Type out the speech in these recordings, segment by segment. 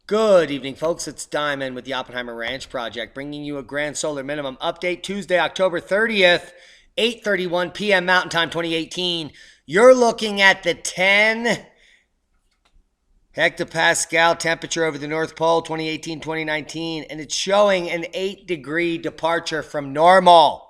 Good evening, folks. It's Diamond with the Oppenheimer Ranch Project, bringing you a grand solar minimum update Tuesday, October 30th, 8:31 p.m. Mountain Time 2018. You're looking at the 10 hectopascal temperature over the North Pole 2018-2019, and it's showing an 8-degree departure from normal.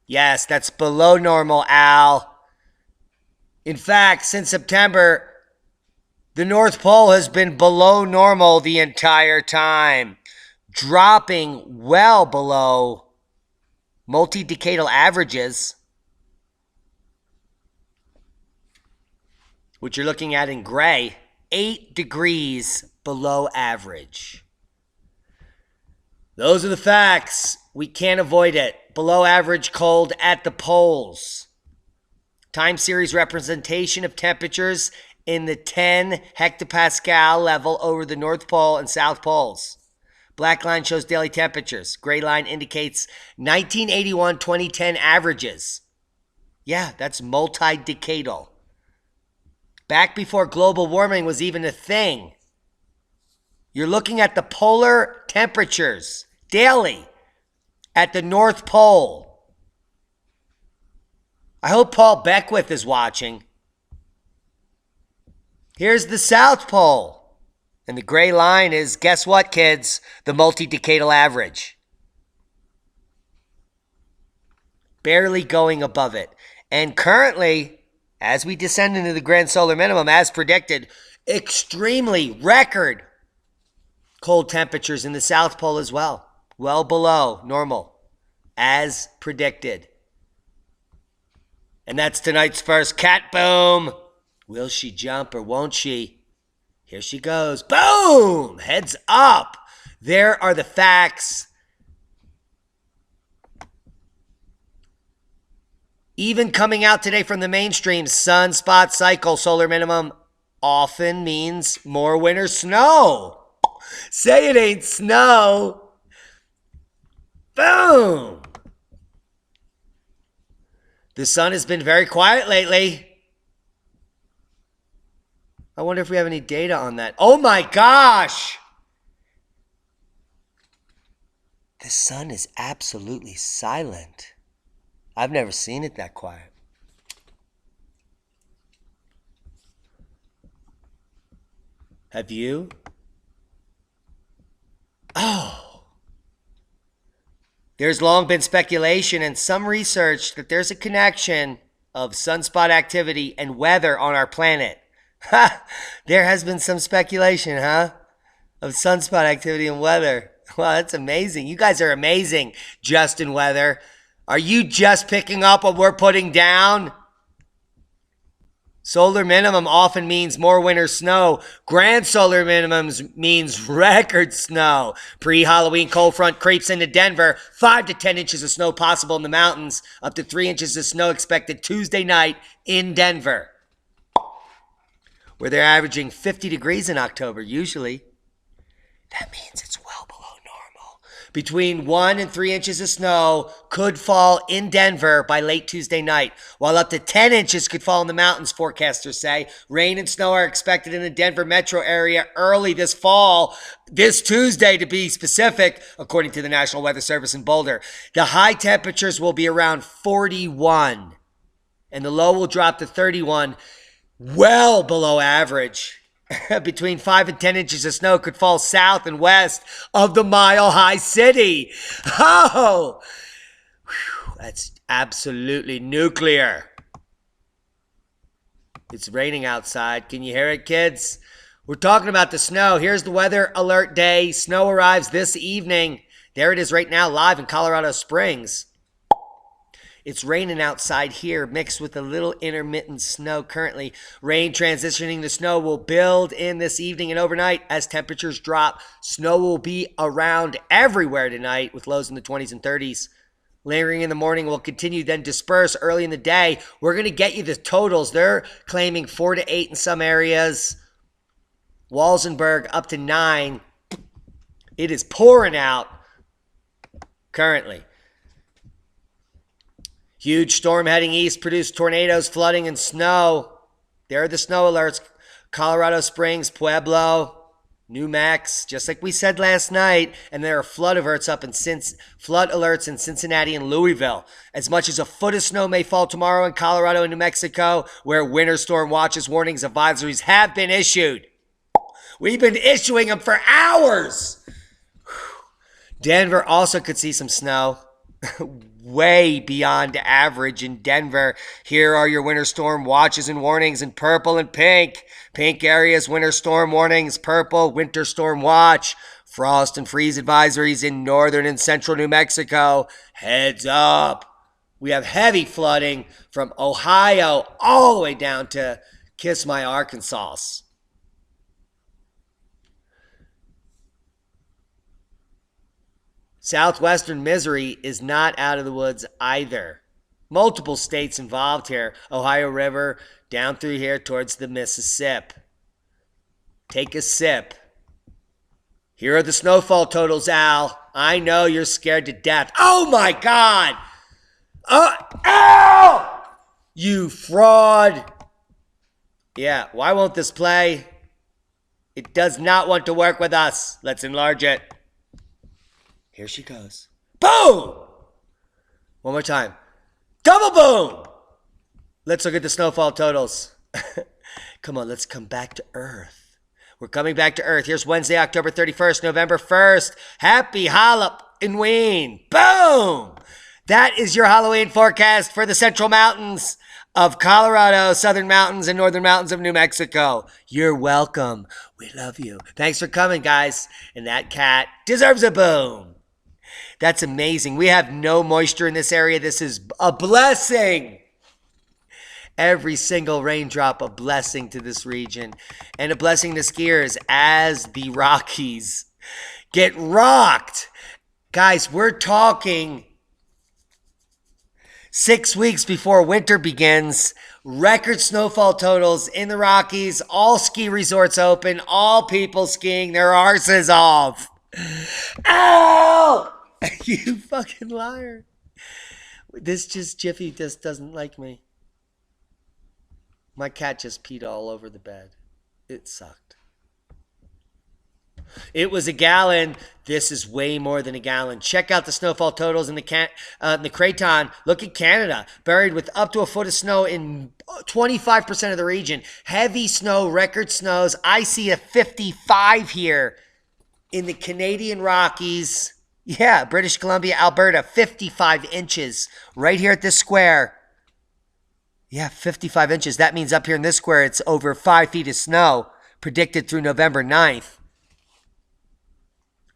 Yes, that's below normal, Al. In fact, since September, the North Pole has been below normal the entire time, dropping well below multi-decadal averages, which you're looking at in gray, 8 degrees below average. Those are the facts. We can't avoid it. Below average cold at the poles. Time series representation of temperatures in the 10 hectopascal level over the North Pole and South Poles. Black line shows daily temperatures. Gray line indicates 1981-2010 averages. Yeah, that's multi-decadal. Back before global warming was even a thing. You're looking at the polar temperatures daily at the North Pole. I hope Paul Beckwith is watching. Here's the South Pole. And the gray line is, guess what, kids? The multi-decadal average. Barely going above it. And currently, as we descend into the grand solar minimum, as predicted, extremely record cold temperatures in the South Pole as well. Well below normal, as predicted. And that's tonight's first cat boom. Will she jump or won't she? Here she goes. Boom! Heads up. There are the facts. Even coming out today from the mainstream, sunspot cycle solar minimum often means more winter snow. Say it ain't snow. Boom! The sun has been very quiet lately. I wonder if we have any data on that. Oh my gosh! The sun is absolutely silent. I've never seen it that quiet. Have you? Oh. There's long been speculation and some research that there's a connection of sunspot activity and weather on our planet. Ha! There has been some speculation, huh? Of sunspot activity and weather. Wow, that's amazing. You guys are amazing, Justin Weather. Are you just picking up what we're putting down? Solar minimum often means more winter snow. Grand solar minimums means record snow. Pre-Halloween cold front creeps into Denver. 5 to 10 inches of snow possible in the mountains. Up to 3 inches of snow expected Tuesday night in Denver, where they're averaging 50 degrees in October, usually. That means it's well below normal. Between 1 and 3 inches of snow could fall in Denver by late Tuesday night, while up to 10 inches could fall in the mountains, forecasters say. Rain and snow are expected in the Denver metro area early this fall, this Tuesday to be specific, according to the National Weather Service in Boulder. The high temperatures will be around 41, and the low will drop to 31. Well below average. Between 5 and 10 inches of snow could fall south and west of the mile-high city. Oh, whew, that's absolutely nuclear. It's raining outside. Can you hear it, kids? We're talking about the snow. Here's the weather alert day. Snow arrives this evening. There it is right now, live in Colorado Springs. It's raining outside here, mixed with a little intermittent snow currently. Rain transitioning to snow will build in this evening and overnight as temperatures drop. Snow will be around everywhere tonight with lows in the 20s and 30s. Lingering in the morning will continue, then disperse early in the day. We're going to get you the totals. They're claiming 4 to 8 in some areas. Walsenburg up to 9. It is pouring out currently. Huge storm heading east produced tornadoes, flooding, and snow. There are the snow alerts. Colorado Springs, Pueblo, New max, just like we said last night, and there are flood alerts in Cincinnati and Louisville. As much as a foot of snow may fall tomorrow in Colorado and New Mexico, where winter storm watches, warnings, advisories have been issued. We've been issuing them for hours. Denver also could see some snow. Way beyond average in Denver. Here are your winter storm watches and warnings in purple and pink. Pink areas, winter storm warnings. Purple, winter storm watch. Frost and freeze advisories in northern and central New Mexico. Heads up. We have heavy flooding from Ohio all the way down to Kiss My Arkansas. Southwestern Missouri is not out of the woods either. Multiple states involved here. Ohio River down through here towards the Mississippi. Take a sip. Here are the snowfall totals, Al. I know you're scared to death. Oh my God! Al! You fraud! Yeah, why won't this play? It does not want to work with us. Let's enlarge it. Here she goes. Boom! One more time. Double boom! Let's look at the snowfall totals. Come on, let's come back to Earth. We're coming back to Earth. Here's Wednesday, October 31st, November 1st. Happy Halloween. Boom! That is your Halloween forecast for the Central Mountains of Colorado, Southern Mountains, and Northern Mountains of New Mexico. You're welcome. We love you. Thanks for coming, guys. And that cat deserves a boom. That's amazing. We have no moisture in this area. This is a blessing. Every single raindrop a blessing to this region and a blessing to skiers as the Rockies get rocked. Guys, we're talking 6 weeks before winter begins. Record snowfall totals in the Rockies. All ski resorts open. All people skiing their arses off. Ow! You fucking liar. Jiffy just doesn't like me. My cat just peed all over the bed. It sucked. It was a gallon. This is way more than a gallon. Check out the snowfall totals in the Craton. Look at Canada. Buried with up to a foot of snow in 25% of the region. Heavy snow, record snows. I see a 55 here in the Canadian Rockies. Yeah, British Columbia, Alberta, 55 inches right here at this square. Yeah, 55 inches. That means up here in this square, it's over 5 feet of snow predicted through November 9th.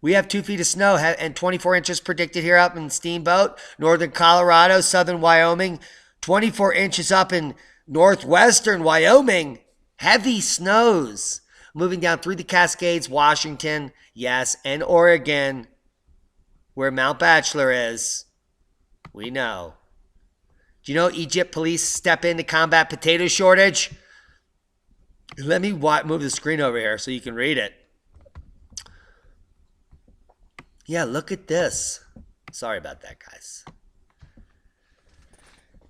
We have 2 feet of snow and 24 inches predicted here up in Steamboat, northern Colorado, southern Wyoming, 24 inches up in northwestern Wyoming. Heavy snows. Moving down through the Cascades, Washington, yes, and Oregon, where Mount Bachelor is. We know. Do you know Egypt police step in to combat potato shortage? Let me move the screen over here so you can read it. Yeah, look at this. Sorry about that, guys.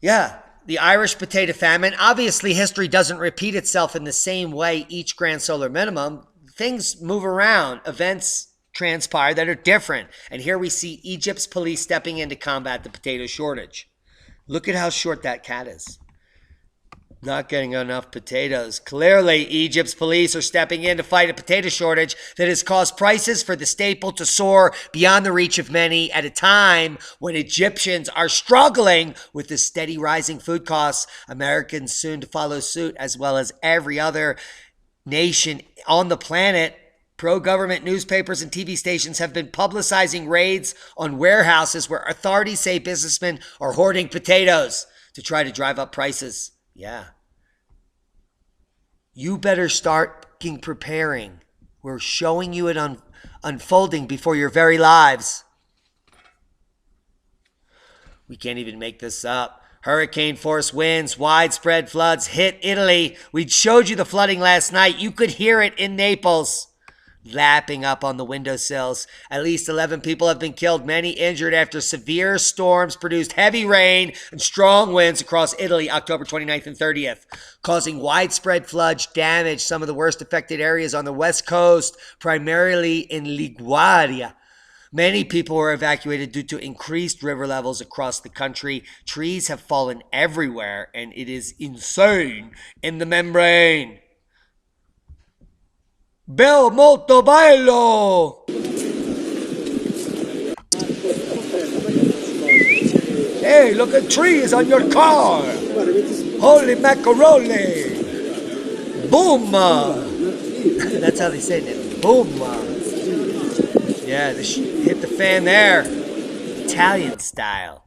Yeah, the Irish potato famine. Obviously, history doesn't repeat itself in the same way each grand solar minimum. Things move around. Events transpire that are different. And here we see Egypt's police stepping in to combat the potato shortage. Look at how short that cat is. Not getting enough potatoes. Clearly, Egypt's police are stepping in to fight a potato shortage that has caused prices for the staple to soar beyond the reach of many at a time when Egyptians are struggling with the steady rising food costs. Americans soon to follow suit, as well as every other nation on the planet. Pro-government newspapers and TV stations have been publicizing raids on warehouses where authorities say businessmen are hoarding potatoes to try to drive up prices. Yeah. You better start preparing. We're showing you it unfolding before your very lives. We can't even make this up. Hurricane force winds, widespread floods hit Italy. We showed you the flooding last night. You could hear it in Naples. lapping up on the windowsills. At least 11 people have been killed, many injured after severe storms produced heavy rain and strong winds across Italy October 29th and 30th, causing widespread flood damage. Some of the worst affected areas on the west coast, primarily in Liguria. Many people were evacuated due to increased river levels across the country. Trees have fallen everywhere, and it is insane in the membrane. Bel molto bello! Hey, look at trees on your car! Holy macaroni! Boom! That's how they say it. Boom! Yeah, hit the fan there. Italian style.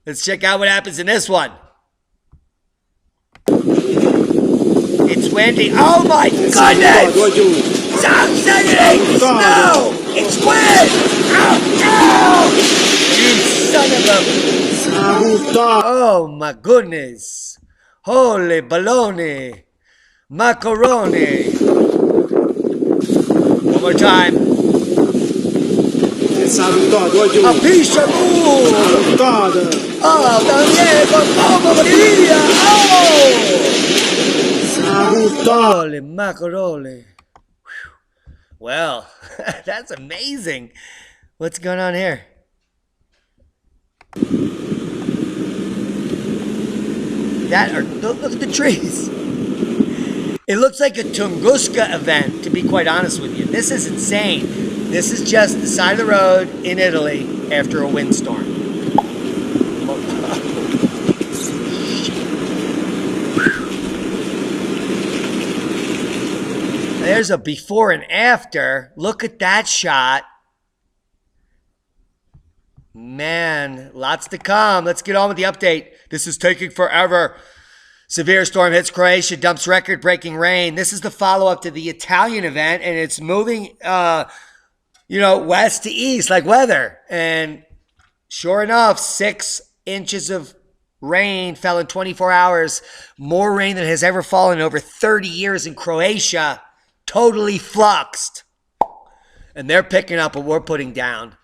Let's check out what happens in this one. It's windy. Oh my goodness! Stop saying it ain't snow! It's wind! Ow! You son of a... Oh my goodness! Holy baloney! Macaroni! One more time. A piece of wood! Oh, Daniele, mamma mia! Oh! Holy macaroni. Well, that's amazing. What's going on here? Look at the trees. It looks like a Tunguska event, to be quite honest with you. This is insane. This is just the side of the road in Italy after a windstorm. There's a before and after. Look at that shot. Man, lots to come. Let's get on with the update. This is taking forever. Severe storm hits Croatia, dumps record-breaking rain. This is the follow-up to the Italian event, and it's moving, west to east like weather. And sure enough, 6 inches of rain fell in 24 hours. More rain than has ever fallen in over 30 years in Croatia. Totally fluxed. And they're picking up what we're putting down.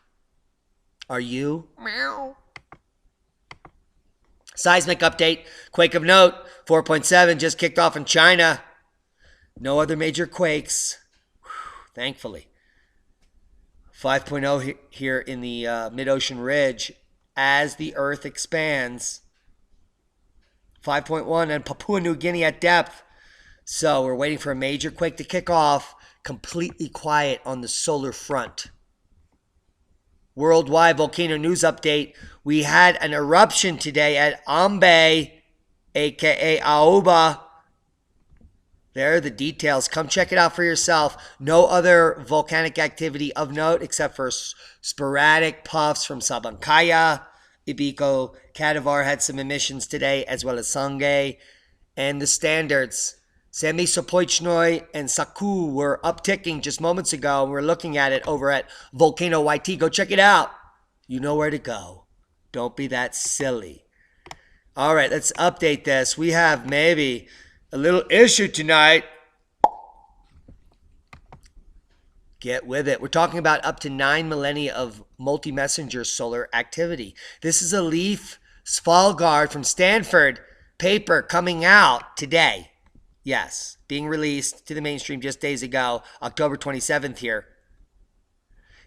Are you? Meow. Seismic update. Quake of note. 4.7 just kicked off in China. No other major quakes. Thankfully. 5.0 here in the mid-ocean ridge as the Earth expands. 5.1 in Papua New Guinea at depth. So we're waiting for a major quake to kick off. Completely quiet on the solar front. Worldwide volcano news update. We had an eruption today at Ambe, aka Aoba. There are the details. Come check it out for yourself. No other volcanic activity of note except for sporadic puffs from Sabancaya. Ibico Cadavar had some emissions today, as well as Sangay. And the standards. Semisopoichnoi and Saku were upticking just moments ago. We're looking at it over at Volcano YT. Go check it out. You know where to go. Don't be that silly. All right, let's update this. We have maybe a little issue tonight. Get with it. We're talking about up to 9 millennia of multi-messenger solar activity. This is a Leif Svalgaard from Stanford paper coming out today. Yes, being released to the mainstream just days ago, October 27th here.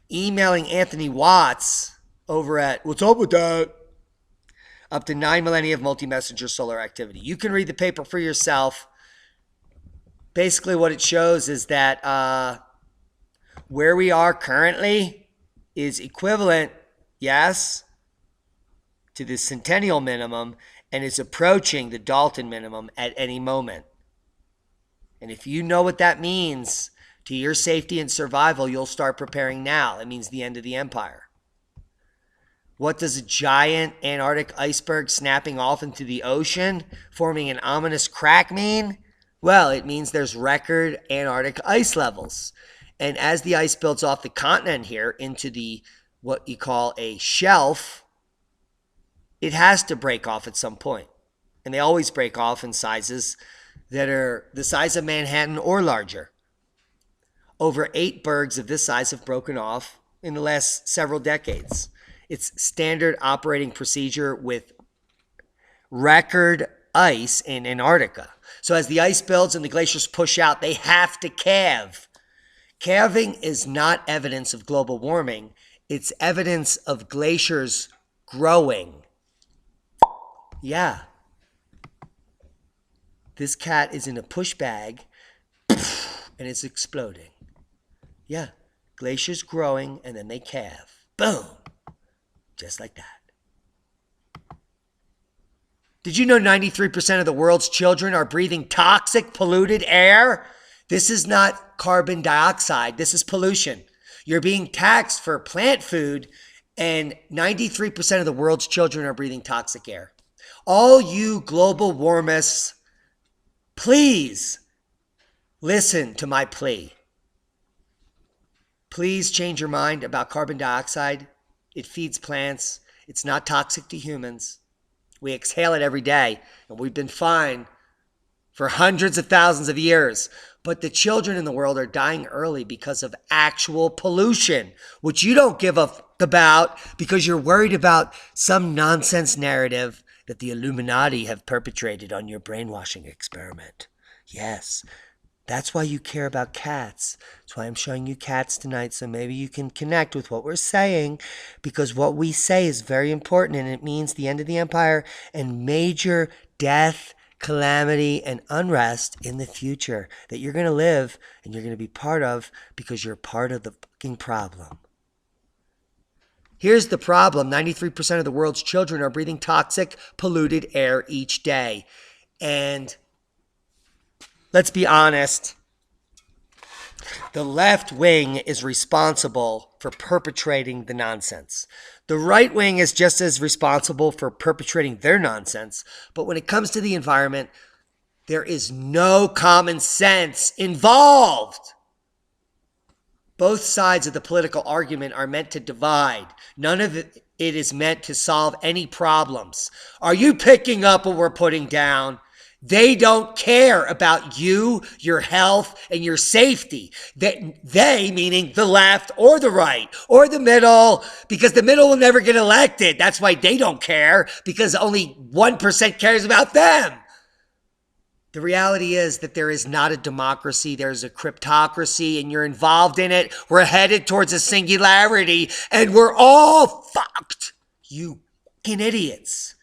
Emailing Anthony Watts over at What's Up With That? Up to 9 millennia of multi-messenger solar activity. You can read the paper for yourself. Basically what it shows is that where we are currently is equivalent, yes, to the centennial minimum and is approaching the Dalton minimum at any moment. And if you know what that means to your safety and survival, you'll start preparing now. It means the end of the empire. What does a giant Antarctic iceberg snapping off into the ocean, forming an ominous crack mean? Well, it means there's record Antarctic ice levels. And as the ice builds off the continent here into the what you call a shelf, it has to break off at some point. And they always break off in sizes that are the size of Manhattan or larger. Over 8 bergs of this size have broken off in the last several decades. It's standard operating procedure with record ice in Antarctica. So as the ice builds and the glaciers push out, they have to calve. Calving is not evidence of global warming. It's evidence of glaciers growing. Yeah. This cat is in a push bag and it's exploding. Yeah. Glaciers growing and then they calve. Boom. Just like that. Did you know 93% of the world's children are breathing toxic, polluted air? This is not carbon dioxide. This is pollution. You're being taxed for plant food, and 93% of the world's children are breathing toxic air. All you global warmists, please listen to my plea. Please change your mind about carbon dioxide. It feeds plants. It's not toxic to humans. We exhale it every day, and we've been fine for hundreds of thousands of years. But the children in the world are dying early because of actual pollution, which you don't give a fuck about because you're worried about some nonsense narrative that the Illuminati have perpetrated on your brainwashing experiment. Yes, that's why you care about cats. That's why I'm showing you cats tonight, so maybe you can connect with what we're saying, because what we say is very important, and it means the end of the empire and major death, calamity, and unrest in the future that you're going to live and you're going to be part of because you're part of the fucking problem. Here's the problem. 93% of the world's children are breathing toxic, polluted air each day. And let's be honest, the left wing is responsible for perpetrating the nonsense. The right wing is just as responsible for perpetrating their nonsense. But when it comes to the environment, there is no common sense involved. Both sides of the political argument are meant to divide. None of it is meant to solve any problems. Are you picking up what we're putting down? They don't care about you, your health, and your safety. They, meaning the left or the right or the middle, because the middle will never get elected. That's why they don't care, because only 1% cares about them. The reality is that there is not a democracy. There's a cryptocracy, and you're involved in it. We're headed towards a singularity, and we're all fucked. You fucking idiots.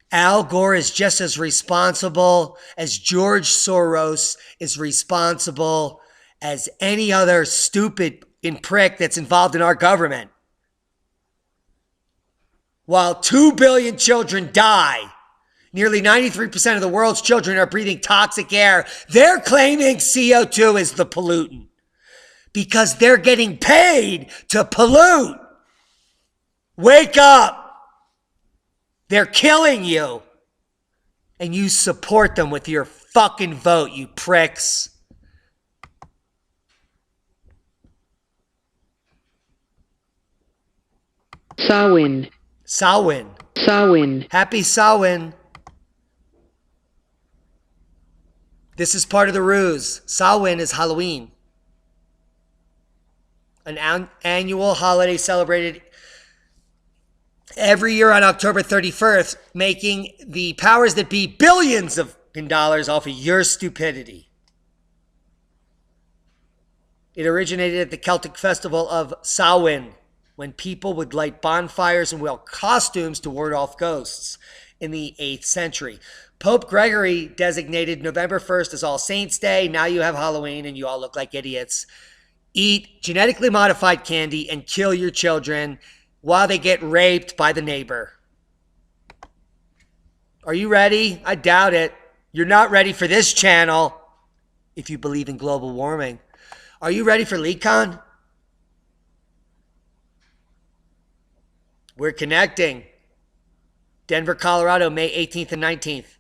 Al Gore is just as responsible as George Soros is responsible as any other stupid prick that's involved in our government. While 2 billion children die, nearly 93% of the world's children are breathing toxic air. They're claiming CO2 is the pollutant because they're getting paid to pollute. Wake up. They're killing you. And you support them with your fucking vote, you pricks. Samhain. Samhain. Samhain. Happy Samhain. This is part of the ruse. Samhain is Halloween. An annual holiday celebrated every year on October 31st, making the powers that be billions of dollars off of your stupidity. It originated at the Celtic festival of Samhain, when people would light bonfires and wear costumes to ward off ghosts in the 8th century. Pope Gregory designated November 1st as All Saints' Day. Now you have Halloween and you all look like idiots. Eat genetically modified candy and kill your children while they get raped by the neighbor. Are you ready? I doubt it. You're not ready for this channel if you believe in global warming. Are you ready for LeakCon? We're connecting. Denver, Colorado, May 18th and 19th.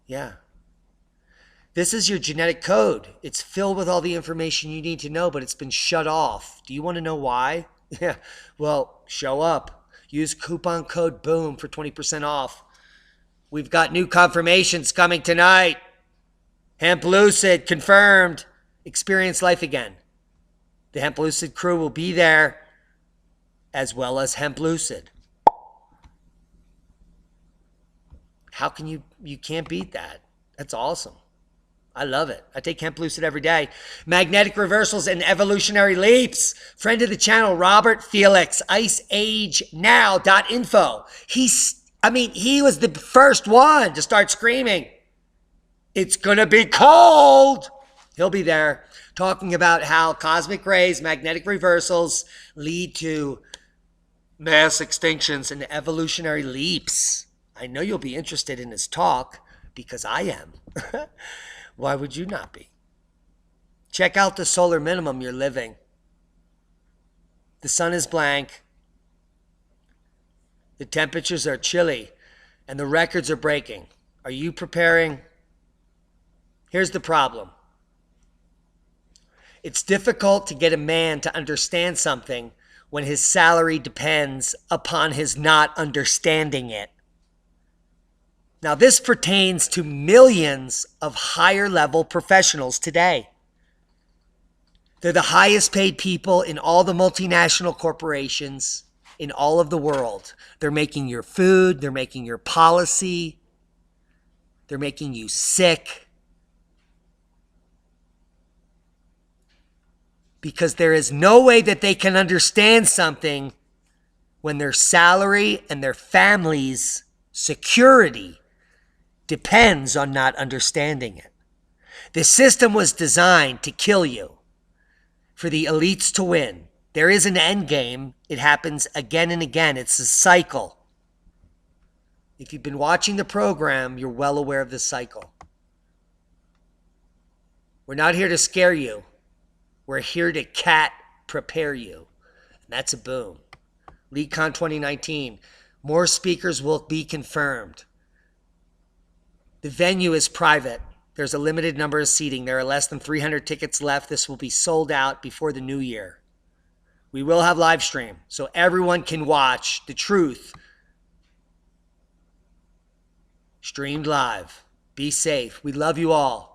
Yeah. This is your genetic code. It's filled with all the information you need to know, but it's been shut off. Do you want to know why? Yeah. Well, show up. Use coupon code BOOM for 20% off. We've got new confirmations coming tonight. Hemp Lucid confirmed. Experience life again. The Hemp Lucid crew will be there, as well as Hemp Lucid. How can you can't beat that. That's awesome. I love it. I take Hemp Lucid every day. Magnetic reversals and evolutionary leaps. Friend of the channel, Robert Felix, iceagenow.info. He was the first one to start screaming, "It's going to be cold." He'll be there talking about how cosmic rays, magnetic reversals lead to mass extinctions and evolutionary leaps. I know you'll be interested in his talk because I am. Why would you not be? Check out the solar minimum you're living. The sun is blank. The temperatures are chilly and the records are breaking. Are you preparing? Here's the problem. It's difficult to get a man to understand something when his salary depends upon his not understanding it. Now, this pertains to millions of higher level professionals today. They're the highest paid people in all the multinational corporations in all of the world. They're making your food. They're making your policy. They're making you sick. Because there is no way that they can understand something when their salary and their family's security depends on not understanding it. The system was designed to kill you, for the elites to win. There is an end game. It happens again and again. It's a cycle. If you've been watching the program, you're well aware of this cycle. We're not here to scare you. We're here to prepare you. And that's a boom. LeakCon 2019. More speakers will be confirmed. The venue is private. There's a limited number of seating. There are less than 300 tickets left. This will be sold out before the new year. We will have live stream so everyone can watch the truth streamed live. Be safe. We love you all.